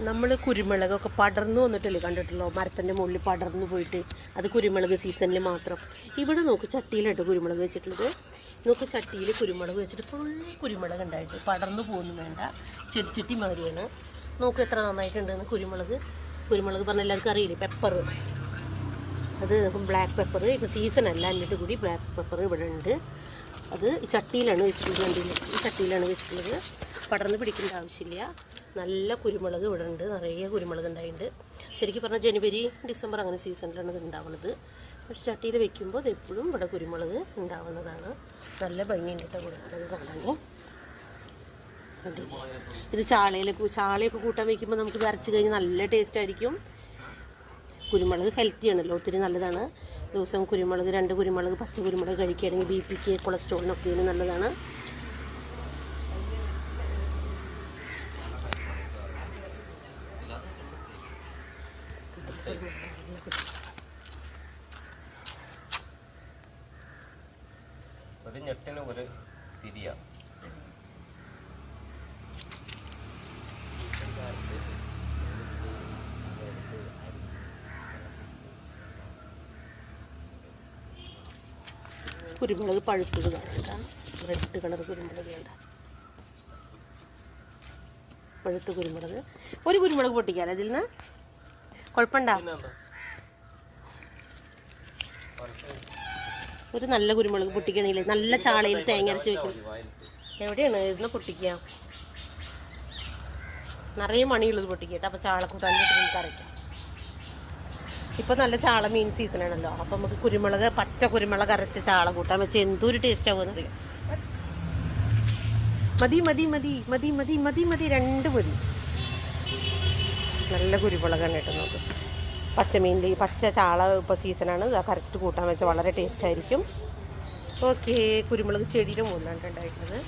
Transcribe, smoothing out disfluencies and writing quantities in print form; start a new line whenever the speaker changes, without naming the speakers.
നമ്മൾ കുരുമുളകൊക്കെ പടർന്നു വന്നിട്ടല്ലേ കണ്ടിട്ടുള്ളൂ, മരത്തിൻ്റെ മുകളിൽ പടർന്നു പോയിട്ട്. അത് കുരുമുളക് സീസണിൽ മാത്രം. ഇവിടെ നോക്ക് ചട്ടിയിലായിട്ട് കുരുമുളക് വെച്ചിട്ടുള്ളത്. നോക്ക് ചട്ടിയിൽ കുരുമുളക് വെച്ചിട്ട് ഫുൾ കുരുമുളക് ഉണ്ടായിട്ട് പടർന്നു പോകുന്നു വേണ്ട, ചെടിച്ചട്ടി മാതിരിയാണ്. നോക്ക് എത്ര നന്നായിട്ടുണ്ടെന്ന് കുരുമുളക്. കുരുമുളക് പറഞ്ഞാൽ എല്ലാവർക്കും അറിയില്ലേ, പെപ്പർ. അത് ബ്ലാക്ക് പെപ്പർ ഇപ്പോൾ സീസണല്ല, എന്നിട്ട് കൂടി ബ്ലാക്ക് പെപ്പർ ഇവിടെ ഉണ്ട്. അത് ഈ ചട്ടിയിലാണ് വെച്ചിട്ടുള്ളത്. കണ്ടില്ല, ഈ ചട്ടിയിലാണ് വെച്ചിട്ടുള്ളത്. പടർന്ന് പിടിക്കേണ്ട ആവശ്യമില്ല. നല്ല കുരുമുളക് ഇവിടെ ഉണ്ട്, നിറയെ കുരുമുളക് ഉണ്ടായിട്ടുണ്ട്. ശരിക്കും പറഞ്ഞാൽ ജനുവരി ഡിസംബർ അങ്ങനെ സീസണിലാണ് ഇത് ഉണ്ടാവുന്നത്. പക്ഷേ ചട്ടിയിൽ വെക്കുമ്പോൾ ഇത് എപ്പോഴും ഇവിടെ കുരുമുളക് ഉണ്ടാവുന്നതാണ്. നല്ല ഭംഗിയുണ്ട് കേട്ടോ കുരുമുളക് കാണാൻ. കണ്ടില്ലേ, ഇത് ചാളയൊക്കെ കൂട്ടാൻ വയ്ക്കുമ്പോൾ നമുക്ക് അരച്ച് കഴിഞ്ഞാൽ നല്ല ടേസ്റ്റ് ആയിരിക്കും. കുരുമുളക് ഹെൽത്തിയാണല്ലോ, ഒത്തിരി നല്ലതാണ്. ദിവസം കുരുമുളക് 2 കുരുമുളക് പച്ച കുരുമുളക് കഴിക്കുകയാണെങ്കിൽ BP കൊളസ്ട്രോളിനൊക്കെ നല്ലതാണ്.
ഒരു ഞെട്ടിന് ഒരു തിരിയ.
കുരുമുളക് പഴുത്തത് വേണ്ട, റെഡ് കളർ കുരുമുളക് വേണ്ട, പഴുത്ത കുരുമുളക്. ഒരു കുരുമുളക് പൊട്ടിക്കാലോ ഇതിൽ നിന്ന്, കുഴപ്പമുണ്ടോ? ഒരു നല്ല കുരുമുളക് പൊട്ടിക്കണമെങ്കിൽ നല്ല ചാളയിൽ തേങ്ങ അരച്ച് വെക്കണം. എവിടെയാണ് ഇരുന്ന് പൊട്ടിക്കുക? നിറയെ മണിയുള്ളത് പൊട്ടിക്കട്ടെ, അപ്പോൾ ചാളക്കൂട്ടാൻ നമുക്ക് അരയ്ക്കാം. ഇപ്പോൾ നല്ല ചാള മീൻ സീസണാണല്ലോ, അപ്പോൾ നമുക്ക് കുരുമുളക് പച്ച കുരുമുളക് അരച്ച് ചാള കൂട്ടാൻ വെച്ച് എന്തൊരു ടേസ്റ്റ് ആവുമെന്നറിയാം. മതി മതി മതി മതി മതി മതി മതി 2 മതി. നല്ല കുരുമുളകാണ് കേട്ടോ. നോക്ക്, പച്ചമീനിൽ പച്ച ചാള ഇപ്പോൾ സീസണാണ്, കരച്ചിട്ട് കൂട്ടാൻ വെച്ചാൽ വളരെ ടേസ്റ്റ് ആയിരിക്കും. ഓക്കെ, കുരുമുളക് ചെടിയുടെ മുകളിലാണ് ഉണ്ടായിട്ടുള്ളത്.